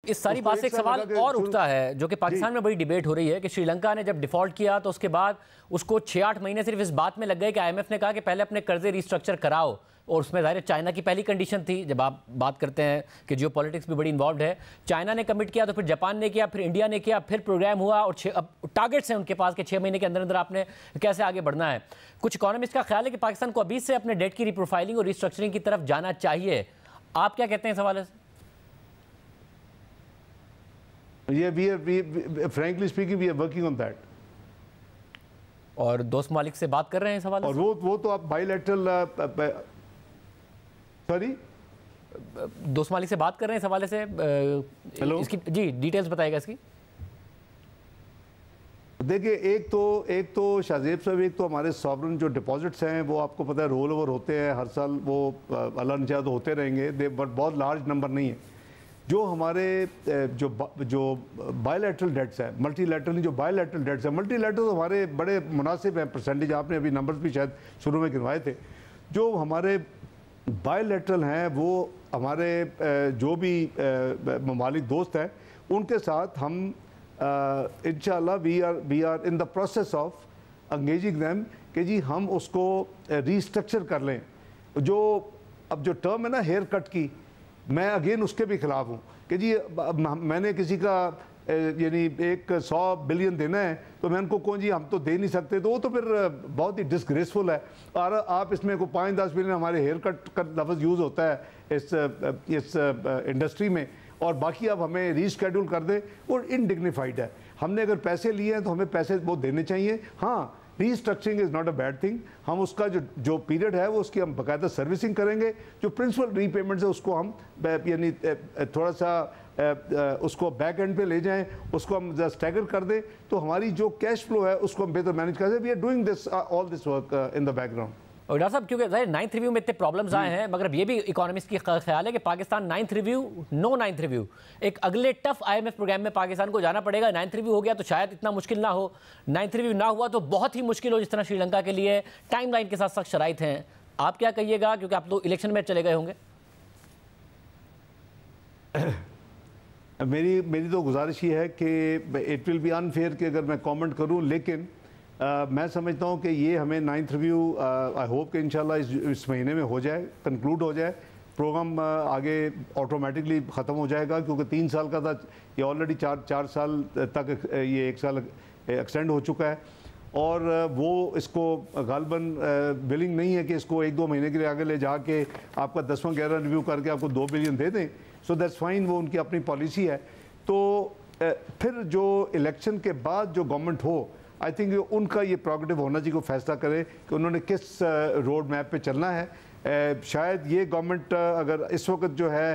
इस सारी बात से एक सवाल और उठता है जो कि पाकिस्तान में बड़ी डिबेट हो रही है कि श्रीलंका ने जब डिफॉल्ट किया तो उसके बाद उसको 6-8 महीने सिर्फ इस बात में लग गए कि आईएमएफ ने कहा कि पहले अपने कर्जे रिस्ट्रक्चर कराओ, और उसमें ज़ाहिर चाइना की पहली कंडीशन थी। जब आप बात करते हैं कि जियो पॉलिटिक्स भी बड़ी इन्वॉल्व है, चाइना ने कमिट किया तो फिर जापान ने किया, फिर इंडिया ने किया, फिर प्रोग्राम हुआ, और अब टारगेट्स हैं उनके पास कि 6 महीने के अंदर अंदर आपने कैसे आगे बढ़ना है। कुछ इकोनॉमिस्ट का ख्याल है कि पाकिस्तान को अभी से अपने डेट की रिप्रोफाइलिंग और रिस्ट्रक्चरिंग की तरफ जाना चाहिए। आप क्या कहते हैं इस हवाले से? frankly speaking, we are working on that. और दोस्त मालिक से बात कर रहे हैं इस हवाले से? और वो तो आप बायलैटरल सॉरी दोस्त मालिक से बात कर रहे हैं इस हवाले से? हेलो इसकी जी डिटेल्स बताएगा इसकी। देखिए, एक तो शाहजेब साहब, एक तो हमारे सॉवरन जो डिपॉजिट्स हैं वो आपको पता है रोल ओवर होते हैं हर साल, वो अल्लाह ने चाहा तो होते रहेंगे, बट बहुत लार्ज नंबर नहीं है। जो हमारे जो बायलैटरल डेट्स है, मल्टीलैटरल जो बायलैटरल डेट्स है, मल्टीलैटरल तो हमारे बड़े मुनासिब हैं परसेंटेज, आपने अभी नंबर्स भी शायद शुरू में गिनवाए थे। जो हमारे बायलैटरल हैं वो हमारे जो भी ममालिक दोस्त हैं उनके साथ हम इंशाअल्लाह we are in the process of engaging them कि जी हम उसको रीस्ट्रक्चर कर लें। जो अब जो टर्म है ना हेयर कट की, मैं अगेन उसके भी खिलाफ हूँ कि जी मैंने किसी का यानी 100 बिलियन देना है तो मैं उनको कौन जी हम तो दे नहीं सकते, तो वो तो फिर बहुत ही डिसग्रेसफुल है। और आप इसमें को 5-10 बिलियन हमारे हेयर कट का लफ्ज़ यूज़ होता है इस इंडस्ट्री में, और बाकी अब हमें रीशेड्यूल कर दे, और इनडिग्निफाइड है। हमने अगर पैसे लिए हैं तो हमें पैसे वो देने चाहिए। हाँ, restructuring is not a bad thing. हम उसका जो पीरियड है वो उसकी हम बाकायदा सर्विसिंग करेंगे। जो प्रिंसिपल रीपेमेंट्स है उसको हम यानी थोड़ा सा उसको बैक एंड पे ले जाएं, उसको हम स्टैगर कर दें, तो हमारी जो कैश फ्लो है उसको हम बेहतर मैनेज कर दें। We are doing this all this work in the background. और डॉक्टर साहब, क्योंकि ज़ाहिर 9th रिव्यू में इतने प्रॉब्लम्स आए हैं, मगर अब ये भी इकोनॉमिस्ट की ख्याल है कि Pakistan 9th review, no 9th review, एक अगले टफ आईएमएफ प्रोग्राम में पाकिस्तान को जाना पड़ेगा। 9th रिव्यू हो गया तो शायद इतना मुश्किल ना हो, 9th रिव्यू ना हुआ तो बहुत ही मुश्किल हो, जिस तरह श्रीलंका के लिए टाइमलाइन के साथ सख्त शराइत हैं। आप क्या कहिएगा, क्योंकि आप तो इलेक्शन में चले गए होंगे? मेरी तो गुजारिश ये है कि इट विल बी अनफेयर कि अगर मैं कमेंट करूं, लेकिन मैं समझता हूं कि ये हमें 9th रिव्यू आई होप कि इंशाल्लाह इस महीने में हो जाए, कंक्लूड हो जाए, प्रोग्राम आगे ऑटोमेटिकली ख़त्म हो जाएगा, क्योंकि 3 साल का था, ये ऑलरेडी 4 साल तक ये 1 साल एक्सटेंड हो चुका है। और वो इसको गालबन विलिंग नहीं है कि इसको 1-2 महीने के लिए आगे ले जाके आपका 10वां 11 रिव्यू करके आपको 2 बिलियन दे दें। सो दैट्स फाइन, वो उनकी अपनी पॉलिसी है। तो फिर जो इलेक्शन के बाद जो गवर्नमेंट हो, आई थिंक उनका ये प्रोग्रेटिव होना चाहिए, को फैसला करे कि उन्होंने किस रोड मैप पे चलना है। शायद ये गवर्नमेंट अगर इस वक्त जो है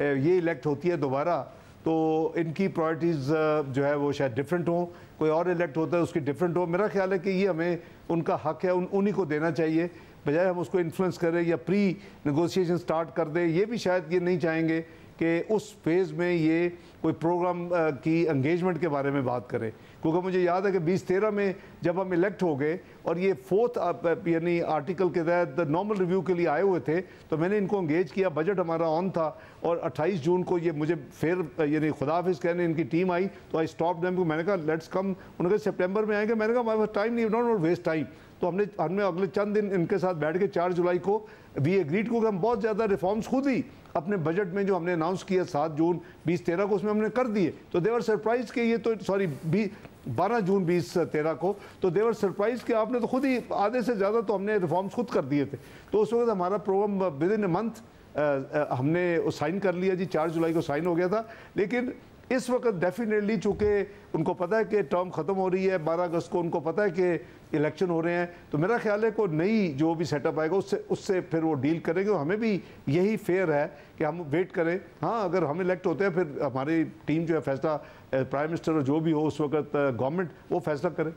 ये इलेक्ट होती है दोबारा, तो इनकी प्रायोरिटीज़ जो है वो शायद डिफरेंट हो, कोई और इलेक्ट होता है उसकी डिफरेंट हो। मेरा ख्याल है कि ये हमें उनका हक है, उन्हीं को देना चाहिए, बजाय हम उसको इन्फ्लुएंस करें या प्री नेगोशिएशन स्टार्ट कर दें। ये भी शायद ये नहीं चाहेंगे कि उस फेज़ में ये कोई प्रोग्राम की एंगेजमेंट के बारे में बात करें, क्योंकि मुझे याद है कि 2013 में जब हम इलेक्ट हो गए और ये 4th यानी आर्टिकल के तहत नॉर्मल रिव्यू के लिए आए हुए थे, तो मैंने इनको एंगेज किया, बजट हमारा ऑन था, और 28 जून को ये मुझे फिर यानी खुदाफिज कहने इनकी टीम आई, तो आई स्टॉप देम। मैंने कहा लेट्स कम, उन्होंने कहा सितंबर में आएंगे। मैंने कहा हमारे पास टाइम नहीं, डोंट वेस्ट टाइम। तो हमने अगले चंद दिन इनके साथ बैठ के 4 जुलाई को वी एग्रीड को कि हम बहुत ज़्यादा रिफॉर्म्स खुद ही अपने बजट में जो हमने अनाउंस किया 7 जून 2013 को, उसमें हमने कर दिए। तो देवर सरप्राइज के ये तो सॉरी 12 जून 2013 को, तो देवर सरप्राइज के आपने तो खुद ही आधे से ज़्यादा तो हमने रिफॉर्म्स खुद कर दिए थे। तो उस वक्त हमारा programme within a month हमने साइन कर लिया जी, 4 जुलाई को साइन हो गया था। लेकिन इस वक्त डेफिनेटली चूँकि उनको पता है कि टर्म ख़त्म हो रही है 12 अगस्त को, उनको पता है कि इलेक्शन हो रहे हैं, तो मेरा ख्याल है कोई नई जो भी सेटअप आएगा उससे फिर वो डील करेंगे। हमें भी यही फेयर है कि हम वेट करें। हाँ, अगर हम इलेक्ट होते हैं फिर हमारी टीम जो है फैसला, प्राइम मिनिस्टर और जो भी हो उस वक्त गवर्नमेंट वो फैसला करे।